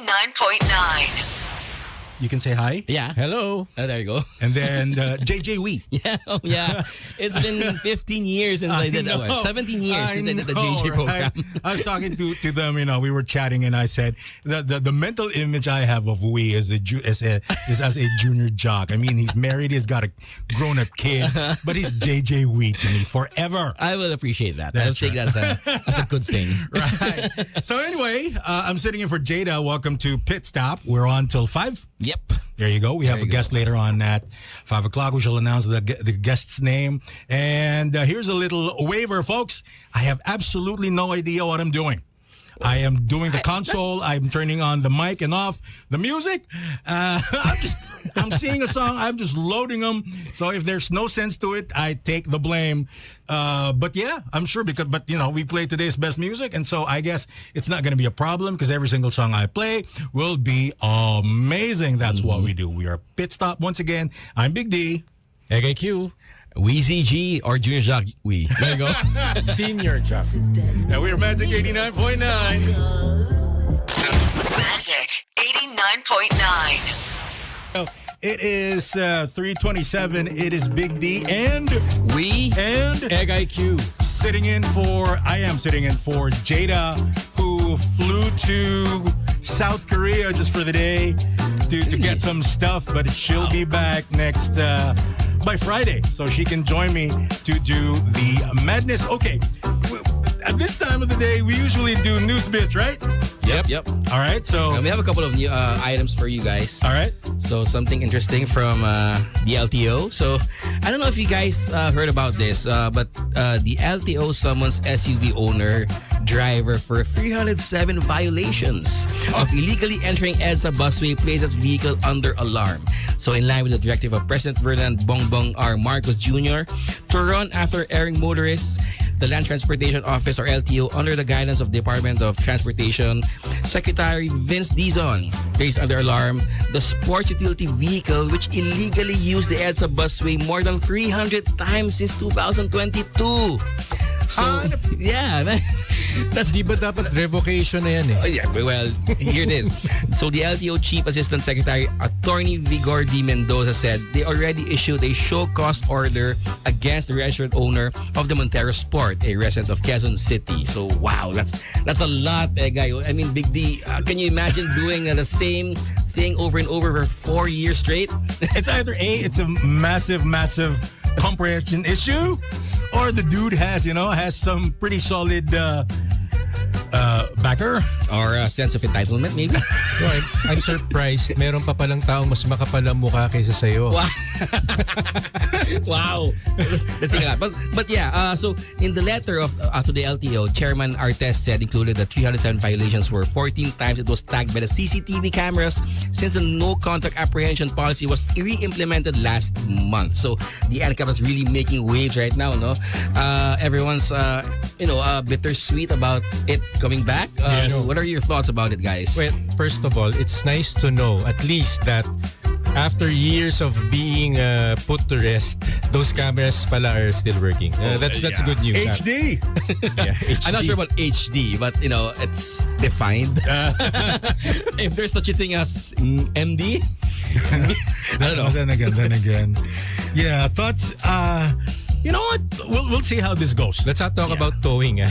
89.9. You can say hi. Yeah. Hello. There you go. And then JJ Wee. Yeah. Oh, yeah. It's been 15 years since I did that one. 17 years since I did the JJ program. I was talking to them, we were chatting, and I said the mental image I have of Wee is as a junior jock. I mean, he's married, he's got a grown-up kid, but he's JJ Wee to me forever. I will appreciate that. I'll take that as a good thing. Right. So anyway, I'm sitting in for Jada. Welcome to Pit Stop. We're on till 5. Yep. There you go. We have a guest later on at 5 o'clock. We shall announce the guest's name. And here's a little waiver, folks. I have absolutely no idea what I'm doing. I am doing the console. I'm turning on the mic and off the music. I'm seeing a song. I'm just loading them. So if there's no sense to it, I take the blame. But yeah, I'm sure but we play today's best music. And so I guess it's not going to be a problem because every single song I play will be amazing. That's what we do. We are Pit Stop once again. I'm Big D. Eggay Q. Weezy G or Junior Jock Wee. There you go. Senior Jock. And we're Magic 89.9. Magic 89.9. It is 3:27. It is Big D and We and Eggay Q. I am sitting in for Jada, who flew to South Korea just for the day to get some stuff, but she'll be back next by Friday, so she can join me to do the madness. Okay, at this time of the day, we usually do news bits, right? Yep. All right, so We have a couple of new items for you guys. all right. So something interesting from the LTO. So I don't know if you guys heard about this, but the LTO summons SUV owner driver for 307 violations of illegally entering EDSA busway, places vehicle under alarm. So in line with the directive of President Ferdinand Bongbong R. Marcos Jr. to run after erring motorists, the Land Transportation Office, or LTO, under the guidance of Department of Transportation Secretary Vince Dizon, placed under alarm the sports utility vehicle which illegally used the EDSA busway more than 300 times since 2022. So, yeah, man. That's di ba dapat revocation na yan eh? Oh, yeah, well, here it is. So the LTO Chief Assistant Secretary, Attorney Vigor D. Mendoza, said they already issued a show cause order against the registered owner of the Montero Sport, a resident of Quezon City. So wow, that's a lot, guy. I mean, Big D, can you imagine doing the same thing over and over for 4 years straight? It's either it's a massive comprehension issue, or the dude has some pretty solid backer or a sense of entitlement, maybe. No, I'm surprised. Meron pa palang taong mas makapal ang mukha kaysa sa'yo. Wow. Wow. That's a lot. But yeah, so in the letter of to the LTO, Chairman Artes said included the 307 violations were 14 times it was tagged by the CCTV cameras since the no contact apprehension policy was re-implemented last month. So the NCAP is really making waves right now, no? Everyone's bittersweet about it coming back. Yes. What are your thoughts about it, guys? Well, first of all, it's nice to know at least that after years of being put to rest, those cameras pala are still working. That's good news. HD. Yeah, HD. I'm not sure about HD, but it's defined. If there's such a thing as MD, I don't know. Then again. Yeah, thoughts. You know what? We'll see how this goes. Let's not talk about towing.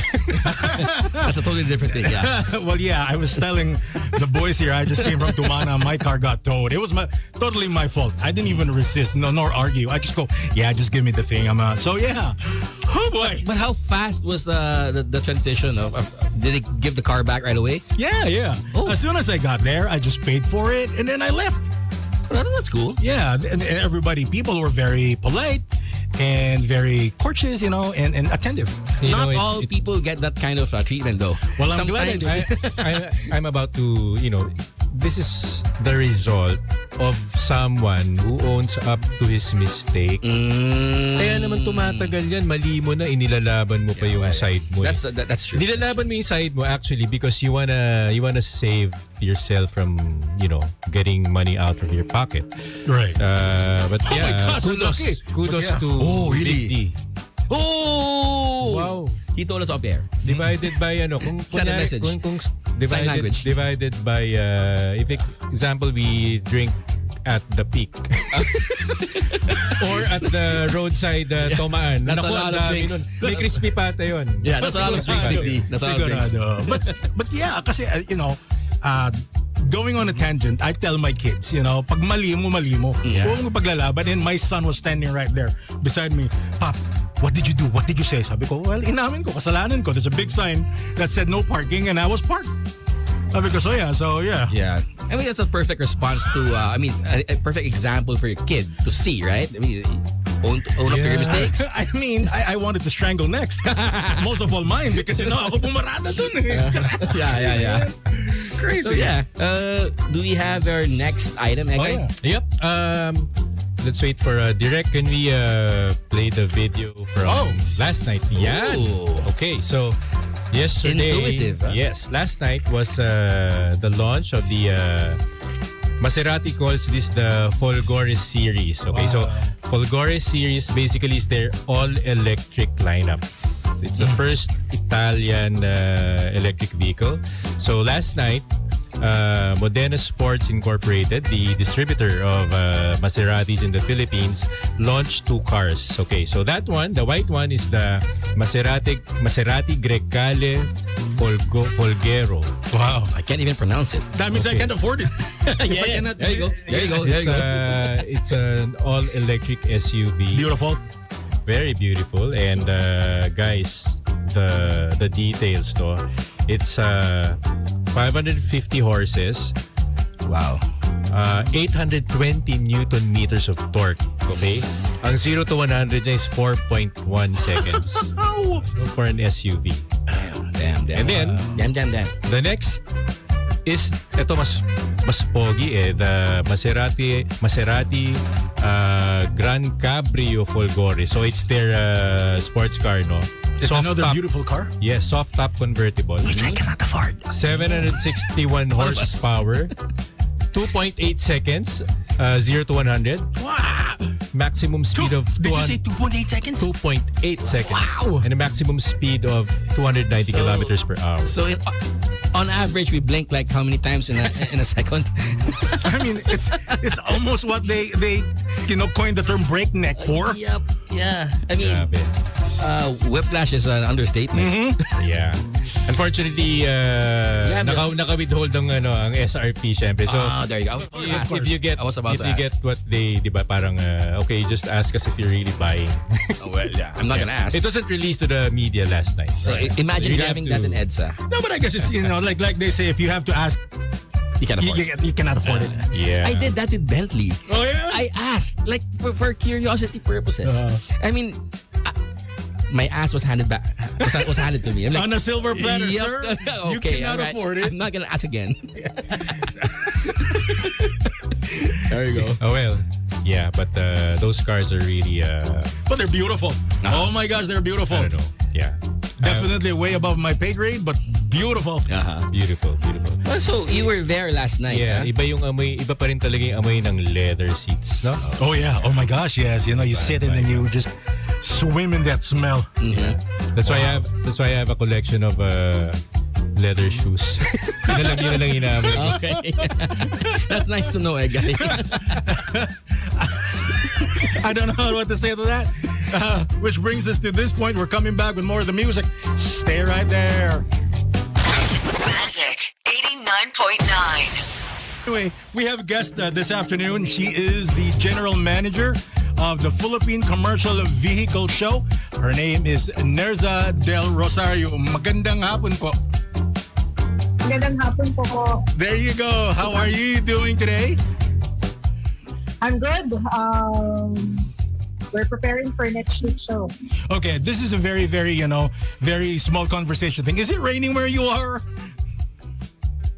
That's a totally different thing. Yeah. Well, yeah, I was telling the boys here, I just came from Tumana. My car got towed. It was totally my fault. I didn't even resist, nor argue. I just go, yeah, just give me the thing. So yeah. Oh boy. But how fast was the transition of did they give the car back right away? Yeah. Oh. As soon as I got there, I just paid for it and then I left. Well, that's cool. Yeah, and people were very polite and very courteous, and attentive. Not all people get that kind of treatment, though. Well, I'm glad I'm about to, this is the result of someone who owns up to his mistake. Kaya naman tumatagal yan, mali mo na, inilalaban mo pa yung side mo. That's true. Nilalaban mo yung side mo actually because you wanna save yourself from, getting money out of your pocket. Right. But Oh my gosh, kudos to really? Big D. Oh! Wow. He told us up there. Divided by kung Send a message. Kung Sign language. Divided by, if example, we drink at the peak. Or at the roadside tomaan. That's a lot of drinks. May crispy pata yun. Yeah, that's a lot of drinks, Big D. That's a lot of drinks. But yeah, kasi going on a tangent, I tell my kids, pag mali mo, huwag mo paglalaban. And my son was standing right there beside me. Pop, what did you do? What did you say? Sabi ko, well, inamin ko, kasalanan ko. There's a big sign that said no parking and I was parked. Sabi ko, so yeah. Yeah. I mean, that's a perfect response to, a perfect example for your kid to see, right? I mean, own up to your mistakes. I mean, I wanted to strangle next. Most of all mine because, ako pumarada dun eh. Yeah. Crazy. So, yeah. Do we have our next item, Eggay? Yep. Let's wait for Direct. Can we play the video from last night? Yeah. Okay, so yesterday. Intuitive, huh? Yes, last night was the launch of the Maserati calls this the Folgore series. Okay, so Folgore series basically is their all-electric lineup. It's the first Italian electric vehicle. So last night, Modena Sports Incorporated, the distributor of Maseratis in the Philippines, launched 2 cars. Okay, so that one, the white one, is the Maserati Grecale Folgero. Wow. I can't even pronounce it. That means I can't afford it. Yeah. There you go. It's an all-electric SUV. Beautiful. Very beautiful. And guys, the details to. It's 550 horses. Wow. 820 Newton meters of torque. Okay? Ang 0 to 100 niya is 4.1 seconds. For an SUV. Damn. And then, Damn. the next is, ito mas pogi eh, the Maserati Gran Cabrio Folgore. So it's their sports car, no? It's another beautiful car. Yes, soft top convertible. Which I cannot afford. 761 horsepower. 2.8 seconds, 0 to 100. Wow. Maximum speed of... Did you say 2.8 seconds? 2.8 seconds. Wow. And a maximum speed of 290 kilometers per hour. So on average, we blink like how many times in a second? I mean, it's almost what they coined the term breakneck for. Yep. Yeah. I mean, Grabe. whiplash is an understatement. Yeah. Unfortunately, naka-withhold ang SRP syempre. So, there you go. if you get what they, di ba, parang okay, just ask us if you're really buying. Well, yeah. I'm not gonna ask. It wasn't released to the media last night. So, imagine You having have that in to- EDSA. No, but I guess it's like they say, if you have to ask, You can't afford it. you cannot afford it. Yeah. I did that with Bentley. Oh yeah. I asked, like, for curiosity purposes. I mean, my ass was handed back. Was handed to me. I'm like, On a silver platter, yep. sir. You Okay, cannot alright. afford it. I'm not gonna ask again. There you go. Oh well. Yeah, but those cars are really But they're beautiful. Oh my gosh, they're beautiful. I don't know. Yeah. Definitely way above my pay grade, but beautiful. Beautiful. Well, so you were there last night. Yeah, huh? iba yung amoy, iba pa rin talaga yung amoy ng leather seats, no? Oh yeah. Oh my gosh, yes. You sit and then you just swim in that smell. Yeah. That's why I have a collection of leather shoes. Yun na lang inaamoy ko. Okay. That's nice to know, Eggay. I don't know what to say to that. Which brings us to this point. We're coming back with more of the music. Stay right there. Magic 89.9. Anyway, we have a guest this afternoon. She is the general manager of the Philippine Commercial Vehicle Show. Her name is Nerza Del Rosario. Magandang hapon po. Magandang hapon po. There you go. How are you doing today? I'm good. We're preparing for next week's show. Okay, this is a very, very, very small conversation thing. Is it raining where you are?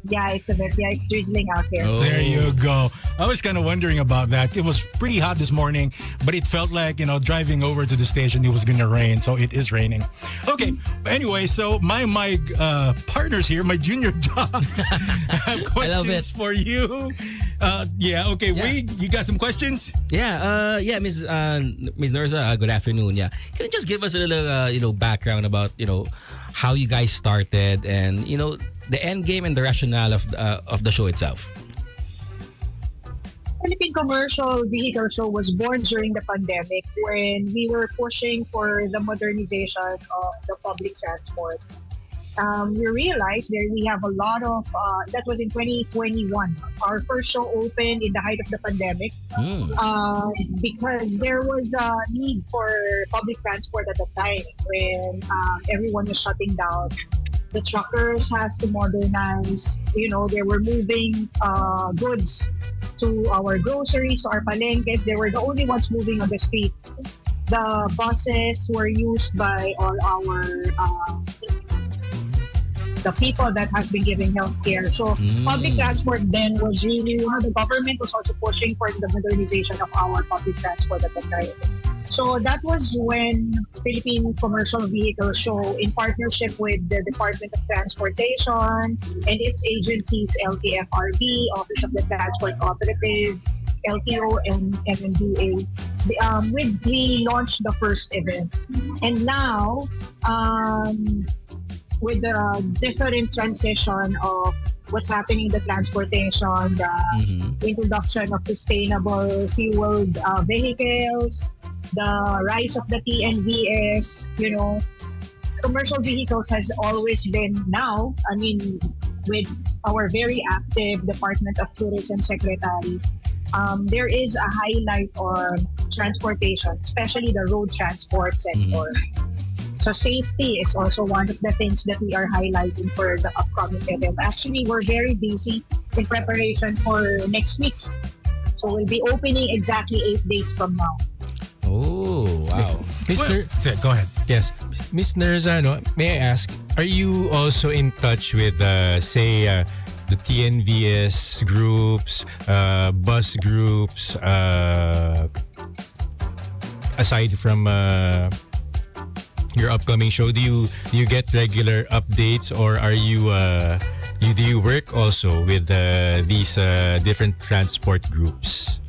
Yeah, it's it's drizzling out here. Oh. There you go. I was kind of wondering about that. It was pretty hot this morning, but it felt like, driving over to the station, it was going to rain. So it is raining. Okay. Anyway, so my partners here, my junior jocks, have questions for you. Okay. Yeah. You got some questions? Yeah, Ms. Nerza, good afternoon. Yeah, can you just give us a little, background about, how you guys started and, the end game and the rationale of the show itself. Philippine Commercial Vehicle Show was born during the pandemic when we were pushing for the modernization of the public transport. We realized that we have a lot of, that was in 2021. Our first show opened in the height of the pandemic because there was a need for public transport at the time when everyone was shutting down. The truckers has to modernize. They were moving goods to our groceries, to our palengkes. They were the only ones moving on the streets. The buses were used by all our the people that has been giving healthcare. So public transport then was really, the government was also pushing for the modernization of our public transport at the time. So that was when Philippine Commercial Vehicle Show, in partnership with the Department of Transportation and its agencies, LTFRB, Office of the Transport Operative, LTO, and MMDA, we launched the first event. And now, with the different transition of what's happening in the transportation, the introduction of sustainable fueled vehicles, the rise of the TNVS, commercial vehicles has always been now, with our very active Department of Tourism Secretary, there is a highlight on transportation, especially the road transport sector. So safety is also one of the things that we are highlighting for the upcoming event. Actually, we're very busy in preparation for next week's. So we'll be opening exactly 8 days from now. Oh, wow. Go ahead. Yes. Miss Nerzano, may I ask, are you also in touch with, the TNVS groups, bus groups, aside from your upcoming show? Do you get regular updates, or are you do you work also with these different transport groups?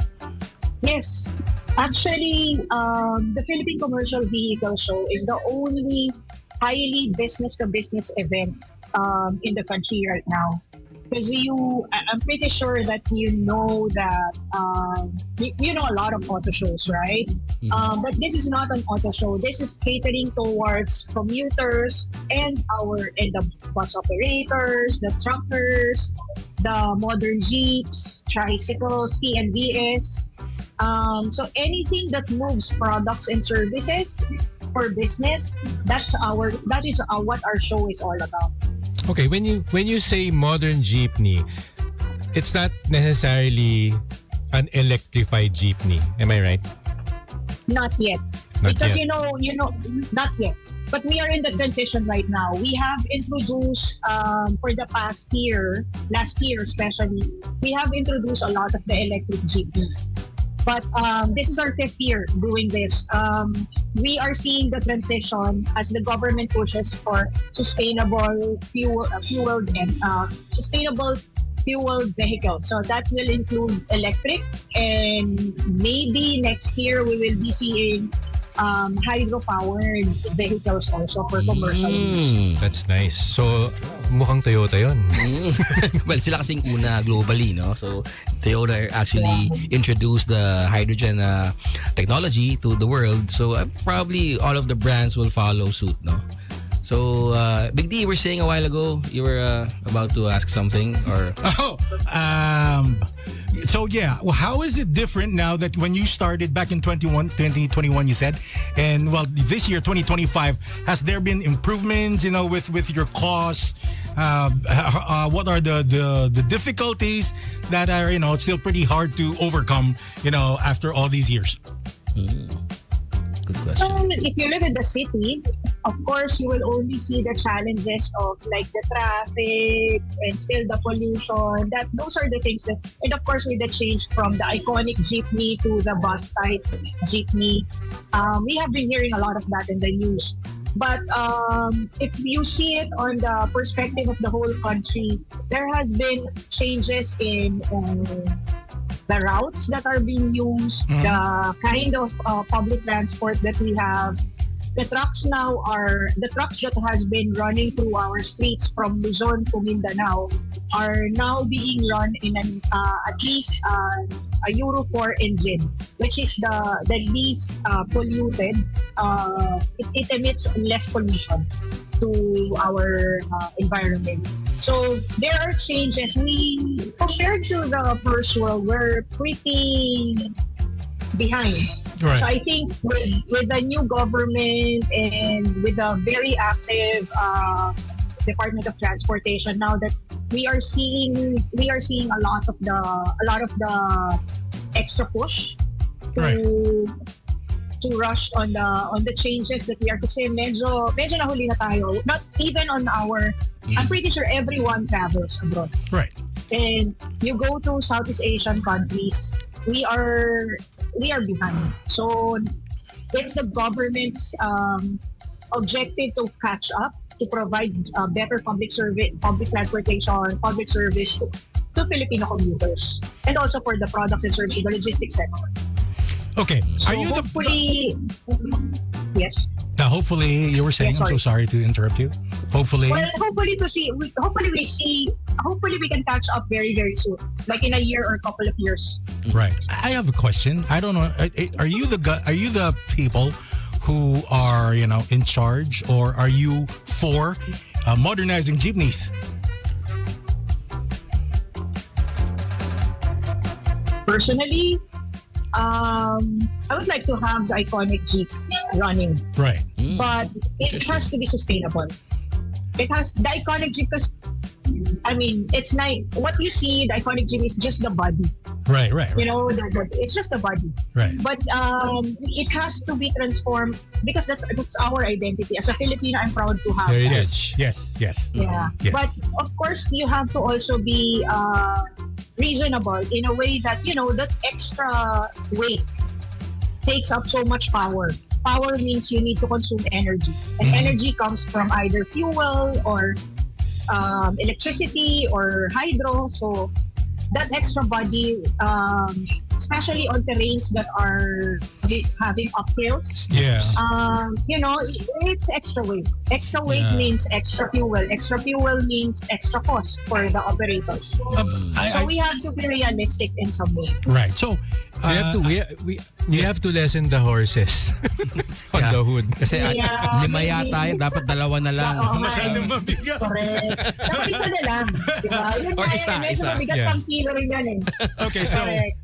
Yes. Actually, the Philippine Commercial Vehicle Show is the only highly business-to-business event in the country right now. Because I'm pretty sure that you know that you know a lot of auto shows, right? But this is not an auto show. This is catering towards commuters and the bus operators, the truckers, the modern jeeps, tricycles, TNVS. So anything that moves products and services for business, that is what our show is all about. Okay, when you say modern jeepney, it's not necessarily an electrified jeepney. Am I right? Not yet. Not Because yet. not yet. But we are in the transition right now. We have introduced for the past year, last year especially, we have introduced a lot of the electric jeepneys. But this is our 5th year doing this. We are seeing the transition as the government pushes for sustainable fueled and sustainable fueled vehicles. So that will include electric, and maybe next year we will be seeing hydro-powered vehicles also for commercial use. That's nice. So, mukhang Toyota yun. Well, sila kasing una globally, no? So, Toyota actually introduced the hydrogen technology to the world. So, probably all of the brands will follow suit, no? So, Big D, you were saying a while ago, you were about to ask something, or... So yeah, well, how is it different now that when you started back in 2021, you said, and well, this year 2025, has there been improvements, with your costs? What are the difficulties that are still pretty hard to overcome, after all these years? Good question. If you look at the city, of course, you will only see the challenges of like the traffic and still the pollution. Those are the things and of course, with the change from the iconic jeepney to the bus type jeepney, we have been hearing a lot of that in the news. But if you see it on the perspective of the whole country, there has been changes in the routes that are being used, the kind of public transport that we have. the trucks now the trucks that has been running through our streets from Luzon to Mindanao are now being run in at least a Euro 4 engine, which is the least polluted. It emits less pollution to our environment. So there are changes. Compared to the first world, we're pretty behind. Right. So I think with the new government and with a very active Department of Transportation now, that we are seeing a lot of the extra push to rush on the changes that we are, kasi medyo nahuli na tayo. Not even on our, I'm pretty sure everyone travels abroad. Right. And you go to Southeast Asian countries, we are behind. So it's the government's objective to catch up, to provide better public transportation, public service to Filipino commuters, and also for the products and services, the logistics sector. Okay. So Are you hopefully, yes. Hopefully, you were saying. Yes, I'm so sorry to interrupt you. Hopefully. Well, hopefully we can catch up very, very soon, like in a year or a couple of years. Right. I have a question. I don't know. Are you the people who are in charge, or are you for modernizing jeepneys? Personally, I would like to have the iconic Jeep running, Right. but it has to be sustainable. It has the iconic Jeep, because it's like what you see. The iconic Jeep is just the body. Right. It's just the body. Right. But it has to be transformed, because that's our identity. As a Filipino, I'm proud to have that. Heritage. Yes. Yeah. Yes. But of course, you have to also be reasonable in a way that, that extra weight takes up so much power. Power means you need to consume energy. And energy comes from either fuel or electricity or hydro. So that extra body, especially on terrains that are having uphills, Yeah. it's extra weight. Extra weight means extra fuel. Extra fuel means extra cost for the operators. So we have to be realistic in some way. Right. So We have to lessen the horses on the hood. Kasi Yeah, 5 maybe. yata yun, dapat 2 na lang. Oo, masyadong mabigat. Correct. Dapat isa na lang. Diba? Yun Or nga, isa. medyo mabigat Yeah. 1 kilo rin yan eh. Okay, so Correct.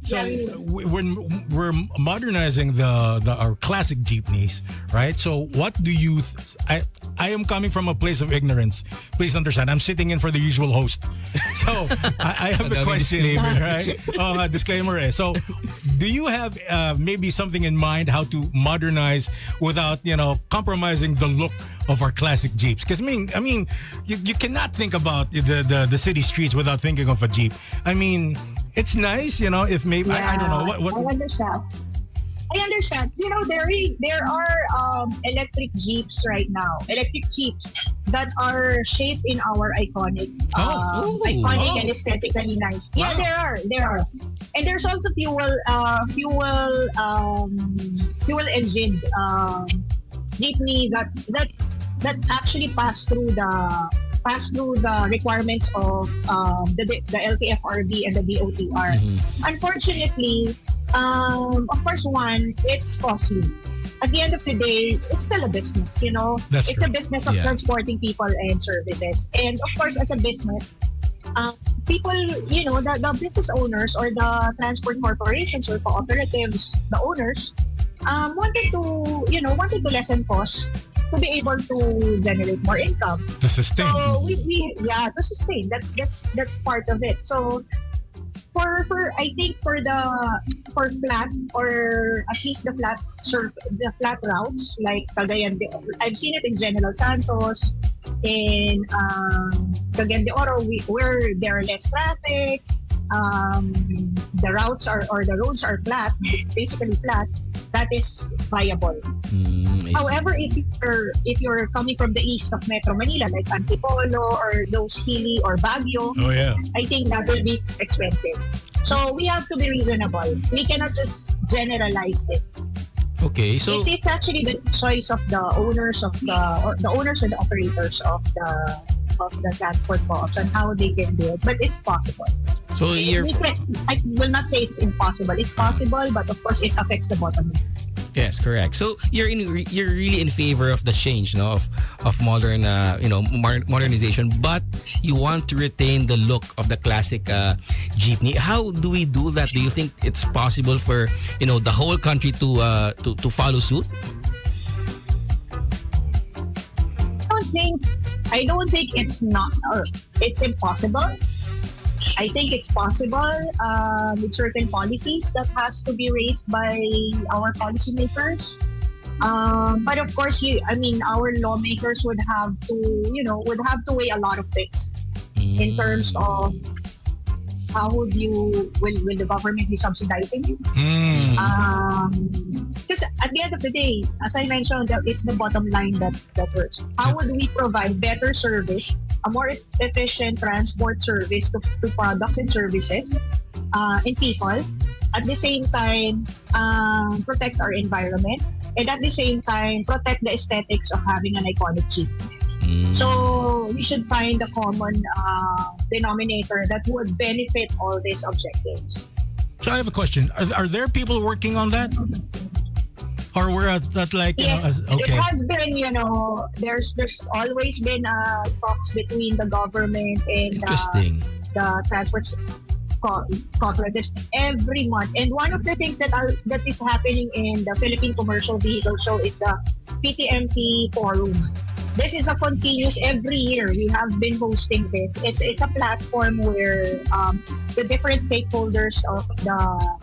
we're modernizing our classic jeepneys, right? So what do you? I am coming from a place of ignorance. Please understand. I'm sitting in for the usual host, so I have a question, right? Disclaimer. So, do you have maybe something in mind how to modernize without compromising the look of our classic jeeps? Because I mean, you cannot think about the city streets without thinking of a jeep. I mean, it's nice, if maybe I don't know what. I understand. There are electric jeeps right now. Electric jeeps that are shaped in our iconic and aesthetically nice. Yeah, there are. And there's also fuel engine jeepney that actually pass through the requirements of the LTFRB and the DOTR. Unfortunately, of course, it's costly. At the end of the day, it's still a business, That's it's true. a business of transporting people and services. And of course, as a business, people, the business owners or the transport corporations or cooperatives, the owners, wanted to lessen costs to be able to generate more income. To sustain. So to sustain. That's part of it. So for I think for flat, or at least the flat routes like Cagayan de Oro, I've seen it in General Santos, in Cagayan de Oro, where there are less traffic. The routes the roads are flat, basically flat. That is viable. However, if you're coming from the east of Metro Manila, like Antipolo or those Hilly or Baguio, Oh yeah. I think that will be expensive. So we have to be reasonable. We cannot just generalize it. Okay, so It's actually the choice of the owners of the owners and the operators of the transport co-ops and how they can do it. But it's possible. I will not say it's impossible. It's possible, but of course it affects the bottom line. yes, correct. So you're really in favor of the change, no, of modern, modernization, but you want to retain the look of the classic jeepney. How do we do that? Do you think it's possible for the whole country to follow suit? I don't think it's not. It's impossible. I think it's possible with certain policies that has to be raised by our policymakers. But of course, our lawmakers would have to weigh a lot of things in terms of how will the government be subsidizing you? Because at the end of the day, as I mentioned, it's the bottom line that works. How would we provide better service, a more efficient transport service to products and services and people, at the same time protect our environment, and at the same time protect the aesthetics of having an iconic jeep? So we should find a common denominator that would benefit all these objectives. So I have a question. Are there people working on that? Or we're at that Yes, okay. it has been, there's always been talks between the government and Interesting. the transport cooperatives every month. And one of the things that is happening in the Philippine Commercial Vehicle Show is the PTMP Forum. This is a continuous, every year we have been hosting this. It's a platform where the different stakeholders of the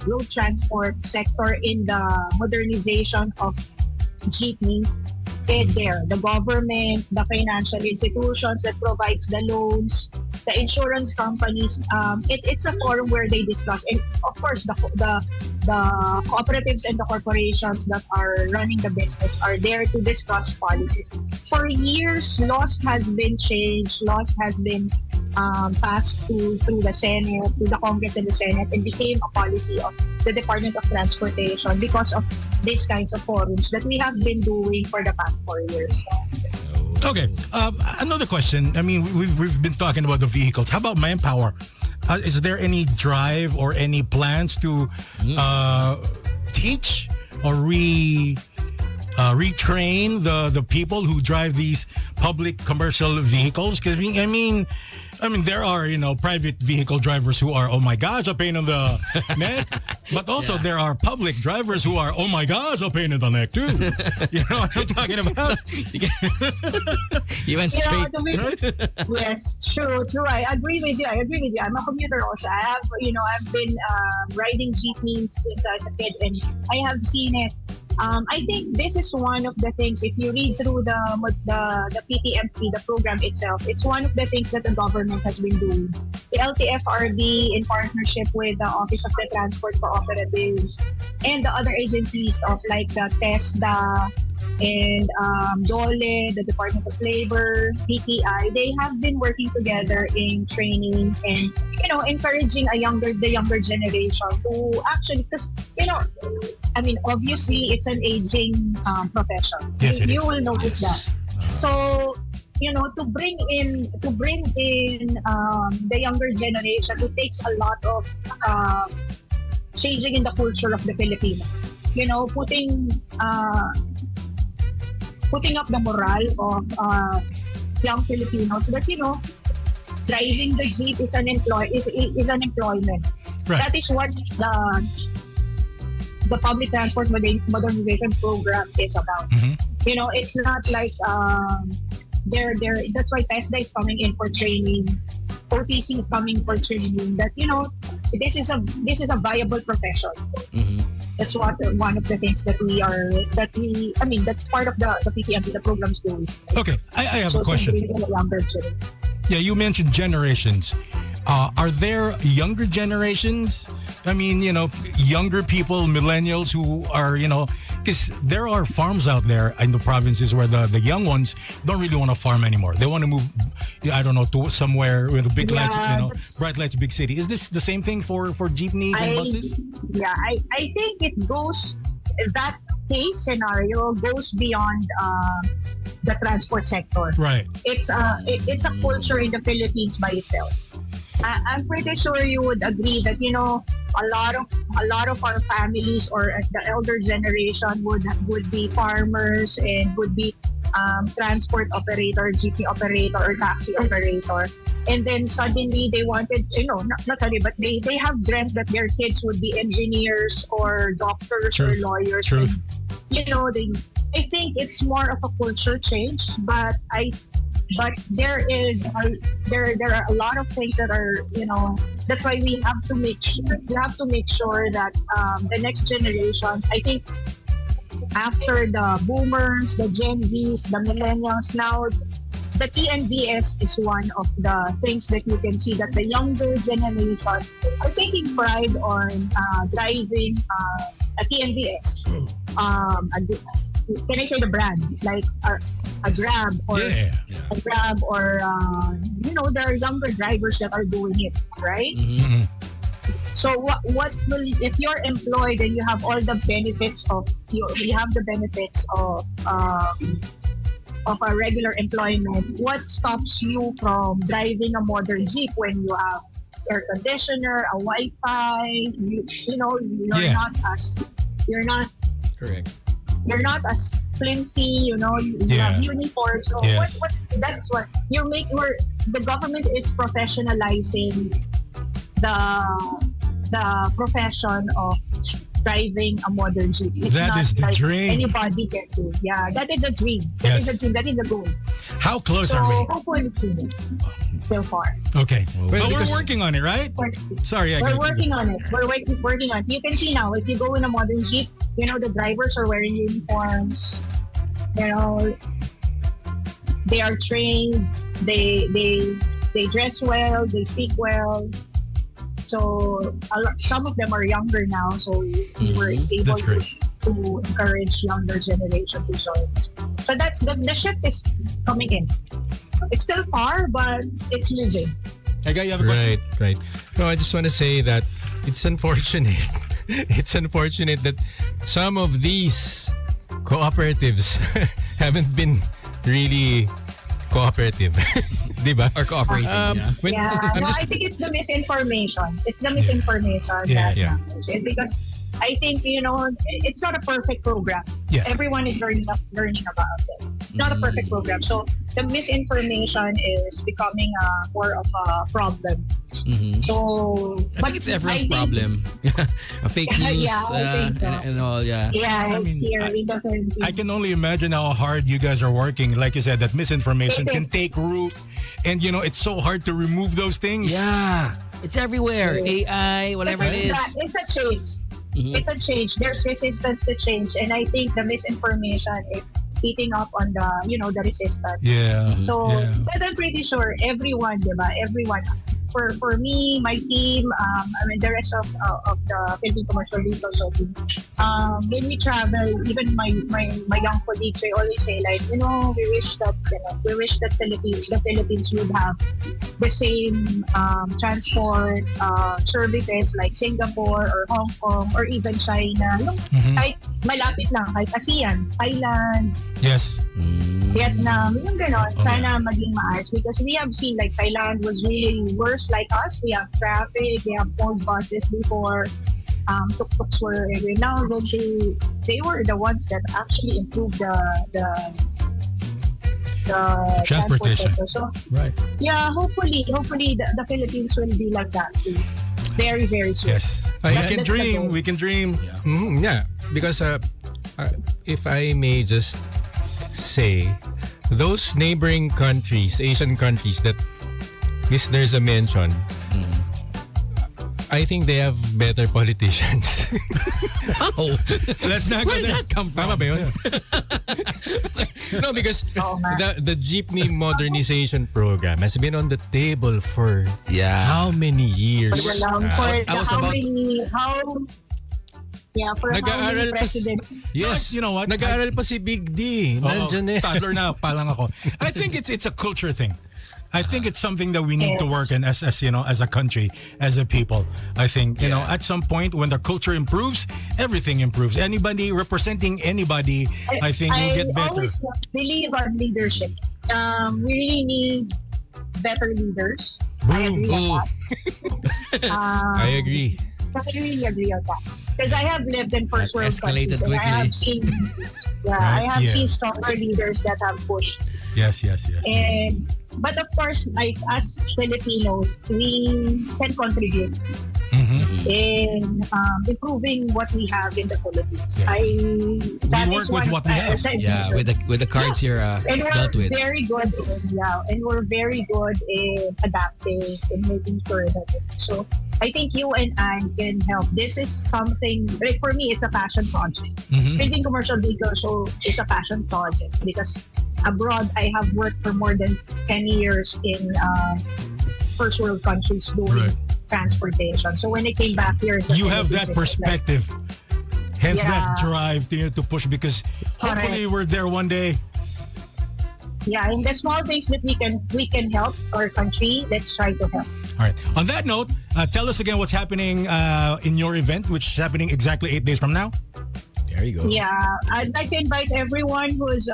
road transport sector in the modernization of jeepney is there. The government, the financial institutions that provides the loans, the insurance companies. It's a forum where they discuss, and of course the cooperatives and the corporations that are running the business are there to discuss policies. For years, laws has been changed, laws has been passed through the Senate, to the Congress and the Senate, and became a policy of the Department of Transportation because of these kinds of forums that we have been doing for the past 4 years. Okay. Another question. I mean, we've been talking about the vehicles. How about manpower? Is there any drive or any plans to teach or retrain the people who drive these public commercial vehicles? Because I mean, there are, private vehicle drivers who are, oh my gosh, a pain in the neck. But also there are public drivers who are, oh my gosh, a pain in the neck too. You know what I'm talking about? You went straight. Yes, true. I agree with you. I'm a commuter also. I've been riding jeepneys since I was a kid, and I have seen it. I think this is one of the things, if you read through the PTMP, the program itself, it's one of the things that the government has been doing. The LTFRB, in partnership with the Office of the Transport Cooperatives and the other agencies of like the TESDA and DOLE, the Department of Labor, PTI, they have been working together in training and encouraging the younger generation to actually, because obviously it's an aging profession. Yes, you will notice that. So to bring in the younger generation, it takes a lot of changing in the culture of the Filipinos. Putting up the morale of young Filipinos that driving the jeep is an employment. Right. That is what the public transport modernization program is about. Mm-hmm. It's not like that's why TESDA is coming in for training, OTC is coming for training. That this is a viable profession. Mm-hmm. That's one of the things that's part of the PTMP, the program's doing. Okay, I have a question. Yeah, you mentioned generations. Are there younger generations? I mean, younger people, millennials who are, because there are farms out there in the provinces where the young ones don't really want to farm anymore. They want to move, I don't know, to somewhere with big lights, bright lights, big city. Is this the same thing for jeepneys and buses? Yeah, I think it goes that case scenario goes beyond the transport sector. Right. It's a culture in the Philippines by itself. I'm pretty sure you would agree that a lot of our families or the elder generation would be farmers and would be transport operator, jeepney operator, or taxi operator. And then suddenly they wanted, not suddenly, but they have dreamt that their kids would be engineers or doctors or lawyers. Truth. And, I think it's more of a culture change, but there are a lot of things that are, that's why we have to make sure that the next generation, I think, after the boomers, the Gen Zs, the millennials, now the TNVS is one of the things that you can see that the younger generation are taking pride on driving a TNVS. Can I say the brand? Like a Grab or a Grab or there are younger drivers that are doing it, right? Mm-hmm. So what will, if you're employed and you have all the benefits of a regular employment, what stops you from driving a modern Jeep when you have air conditioner, a Wi-Fi? You're not Correct. You're not as flimsy, you have uniforms. So Yes. that's what you're making. The government is professionalizing the profession of driving a modern Jeep. It's That not is the like dream. anybody can do. Yeah, that is a dream. Yes. That is a goal. How close So are we? hopefully soon. Still far. Okay. Well, But we're because- working on it, right? Sorry, We're working on it. We're working on it. You can see now, if you go in a modern Jeep, the drivers are wearing uniforms. They are trained. They dress well. They speak well. So some of them are younger now. So we were able That's great. to encourage younger generation to join. So that's the shift is coming in. It's still far, but it's moving. Eggay, you have a question? Right. No, I just want to say that it's unfortunate. It's unfortunate that some of these cooperatives haven't been really cooperative. Diba? Or cooperating, When, I'm just I think it's the misinformation. It's the misinformation that matters. And because I think, it's not a perfect program. Yes. Everyone is learning about it. It's not a perfect program. So the misinformation is becoming more of a problem. So, I think it's everyone's think- problem. Fake news I think so. and all, yeah. Yeah, it's here in the Philippines. I can only imagine how hard you guys are working. Like you said, that misinformation It can is. take root. And, it's so hard to remove those things. Yeah. It's everywhere. Yes. AI, whatever it is. It's a change. It's a change. There's resistance to change, and I think the misinformation is eating up on the resistance. Yeah. So, Yeah. but I'm pretty sure everyone, diba? Everyone. For me, my team, the rest of the Philippine Commercial Vehicle team, when we travel, even my young colleagues, they always say like, we wish that the Philippines would have the same transport services like Singapore or Hong Kong or even China. Kahit malapit lang, kahit ASEAN, Thailand, Yes. Vietnam, yung ganon, sana maging maayos because we have seen like Thailand was really worse like us. We have traffic, we have old buses before, tuk-tuks were everywhere. Now they were the ones that actually improved the Transportation. transport sector. So Right. yeah, hopefully the Philippines will be like that too. Very, very soon. Yes. I- We That's can the dream. goal. We can dream. Yeah, because if I may just say, those neighboring countries, Asian countries that Miss Nerza mentioned, I think they have better politicians. Oh, Let's not go where did there. that come from? Tama ba yun? No, because Oo nga. the jeepney modernization program has been on the table for Yeah. how many years? For I was how about- many for how Nag-aaral many pa presidents? Yes. You know what? Nag-aaral pa si Big D. Oo, Nandyan eh. toddler na, palang ako. I think it's a culture thing. I think it's something that we need to Yes. work in as as a country, as a people. I think at some point when the culture improves, everything improves. Anybody representing anybody, I think will get better. always believe on leadership. We really need better leaders. I Boom. agree on that. I agree. I really agree on that. Because I have lived in first That world escalated countries and I quickly. have seen, Right? I have Yeah. seen stronger leaders that have pushed. Yes. But of course, like as Filipinos, we can contribute Mm-hmm. in improving what we have in the Philippines. Yes. That We is work with one what of we my have. Yeah, with the cards you're and we're dealt with. very good and we're very good in adapting and making sure that so I think you and I can help. This is something like for me, it's a passion project. Mhm. Building commercial vehicle show is a passion project because abroad I have worked for more than 10 years in first world countries doing Right. transportation. So when I came back here, the You have Philippines, that it was like, perspective. Hence that Yeah. drive to push because hopefully we're there one day. yeah, in the small things that we can help our country, let's try to help. All right. On that note, tell us again what's happening in your event, which is happening exactly 8 days from now. There you go. Yeah, I'd like to invite everyone who's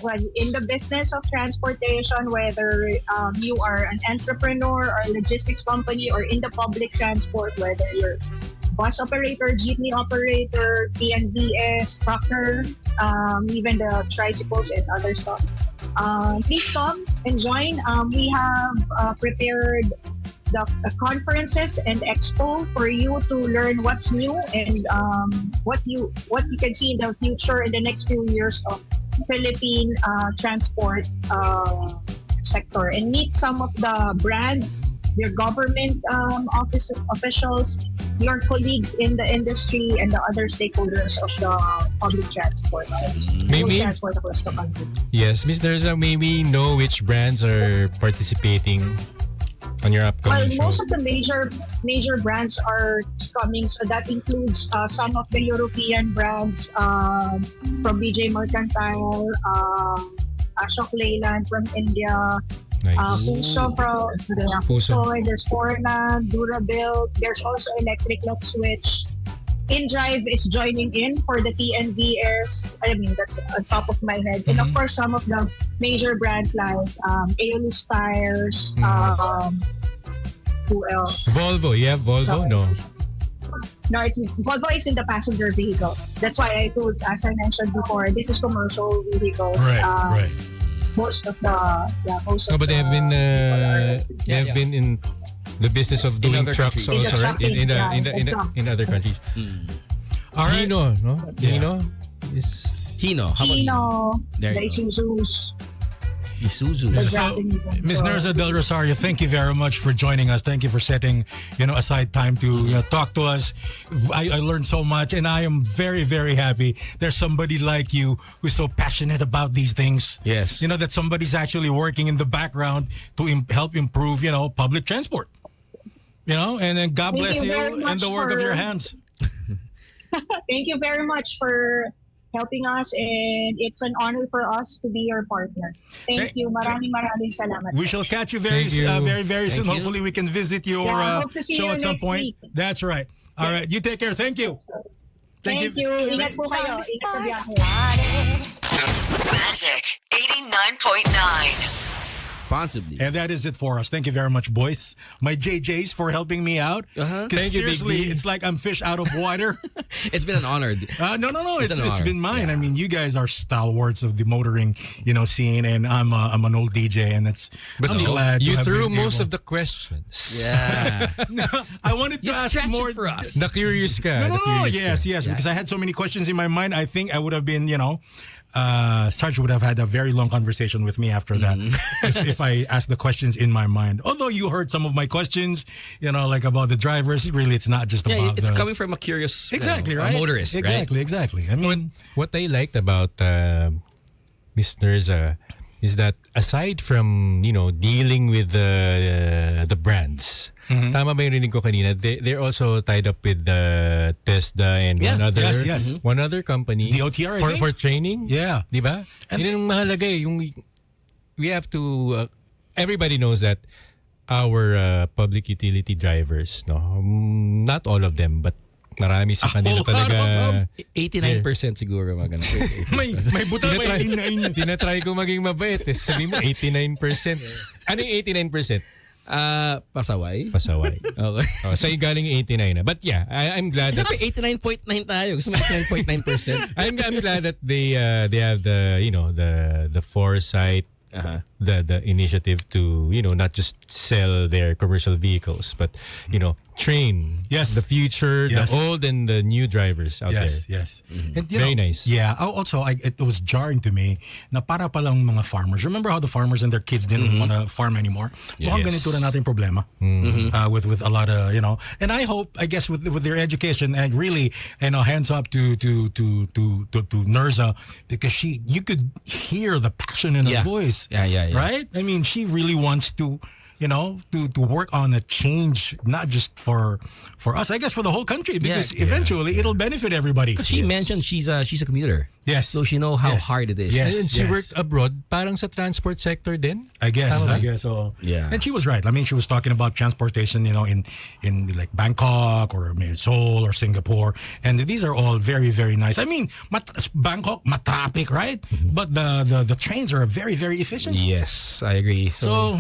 was in the business of transportation, whether you are an entrepreneur or a logistics company or in the public transport, whether you're bus operator, jeepney operator, TNVS, trucker, even the tricycles and other stuff. Please come and join. We have prepared the conferences and expo for you to learn what's new and what you can see in the future in the next few years of Philippine transport sector and meet some of the brands, your government officials, your colleagues in the industry, and the other stakeholders of the public transport. Maybe- Road transport across the country. Yes, Miss Nerza, may we know which brands are participating on your Well, upcoming show? most of the major brands are coming. So that includes some of the European brands from BJ Mercantile, Ashok Leyland from India, Nice. Fuso from Fuso. Fuso, there's Forland, Durabuild. There's also Electric Lock Switch. InDrive is joining in for the TNVS. I mean, that's on top of my head. And of course, some of the major brands like Aeolus Tires. Who else? Volvo, you have Volvo? No. No, Volvo is in the passenger vehicles. That's why I told, as I mentioned before, this is commercial vehicles. Right. Most of the No, but they have been Yeah, yeah. been in the business of doing other trucks countries. also, right? trucking, In other countries. All right. Hino, no? Yeah. Hino is Hino. How about Hino? Chino, There the you go. Isuzus, Isuzu. the So, Japanese. and Ms. so- Nerza Del Rosario, thank you very much for joining us. Thank you for setting, aside time to talk to us. I learned so much, and I am very, very happy. There's somebody like you who's so passionate about these things. Yes. That somebody's actually working in the background to help improve, public transport. And then God Thank bless you you very and much the work of for- your hands. Thank you very much for helping us, and it's an honor for us to be your partner. Thank you. Maraming salamat. We shall catch you very, Thank you. very, very soon. Thank you. Hopefully, we can visit your Yeah, hope to see show you at some next point. week. That's right. All right. You take care. Thank you. Thank you. Ingat po kayo. Ingat sa biyahe. Magic 89.9. Responsibly. And that is it for us. Thank you very much, boys. My JJs for helping me out. Uh-huh. 'Cause Thank you, Big seriously, D. it's like I'm fish out of water. It's been an honor. No. It's It's an honor. been mine. Yeah. I mean, you guys are stalwarts of the motoring, scene, and I'm an old DJ, and I'm glad you to have threw been most able- of the questions. Yeah. I wanted to You ask stretch more it for us. The curious ka. No, the curious yes, ka. yes, because I had so many questions in my mind. I think I would have been, Sarge would have had a very long conversation with me after that if I asked the questions in my mind. Although you heard some of my questions, like about the drivers. Really, it's not just Yeah, about it's the... coming from a curious Exactly, a right? motorist, Exactly. I mean, What I liked about Miss Nerza is that aside from, dealing with the brands, tama ba yung rinig ko kanina? They're also tied up with Tesla and Yeah. Yes. one other company. The OTR, I for think. for training. Yeah. Di ba? Yun ang mahalaga eh. We have to everybody knows that our public utility drivers, no, not all of them, but marami sa kanila whole lot of talaga. 89% siguro mga ganun. may buta pa 89. Tinatry ko maging mabait. Sabi mo, 89%. Ano yung 89%? Pasaway. Pasaway. Okay. Sa'yo galing yung 89 na. But yeah, I'm glad that... Dapat 89.9 tayo. Gusto mo 89.9%? I'm glad that they have the foresight, the initiative to not just sell their commercial vehicles, but train the future, the old and the new drivers out there. Yes. And, Very nice. Yeah. Also, it was jarring to me na para palang mga farmers. Remember how the farmers and their kids didn't want to farm anymore? Mukhang ganito na natin problema with a lot of And I hope, I guess, with their education and really hands up to Nerza, because you could hear the passion in her voice. Yeah. Right? I mean, she really wants to work on a change, not just for us, I guess for the whole country, because eventually it'll benefit everybody. Because she mentioned she's a commuter. Yes. So she know how hard it is. Yes. And she worked abroad, parang sa transport sector din. I guess Tama. so. Yeah. And she was right. I mean, she was talking about transportation, in like Bangkok or maybe Seoul or Singapore, and these are all very, very nice. I mean, Bangkok, matraffic, right? But the trains are very, very efficient. Yes, I agree. So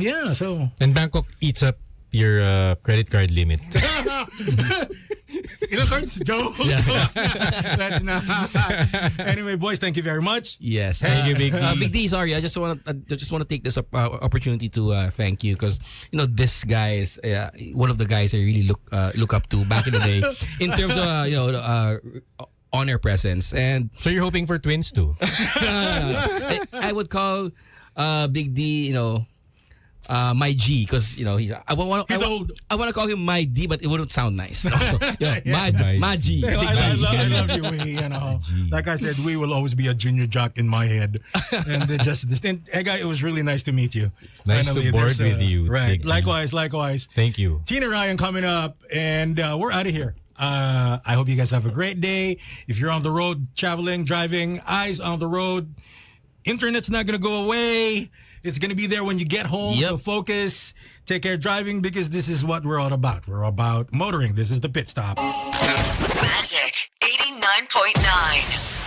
And Bangkok eats up your credit card limit. Ilang cards, Joe? That's not. Anyway, boys, thank you very much. Yes. Thank you, Big D. Big D, sorry. I just want to take this opportunity to thank you, because this guy is one of the guys I really look up to back in the day in terms of honor presence. And So you're hoping for twins too? I would call Big D, my G, because he's old. I want to call him my D, but it wouldn't sound nice. So, my G. Big I D. love you. Like I said, we will always be a junior jock in my head. And Eggay, it was really nice to meet you. Nice Finally, to board there's with you. Right. Big D. Likewise. Thank you. Tina Ryan coming up, and we're out of here. I hope you guys have a great day. If you're on the road, traveling, driving, eyes on the road. Internet's not going to go away. It's going to be there when you get home. Yep. So focus, take care driving, because this is what we're all about. We're about motoring. This is the Pit Stop. Magic 89.9.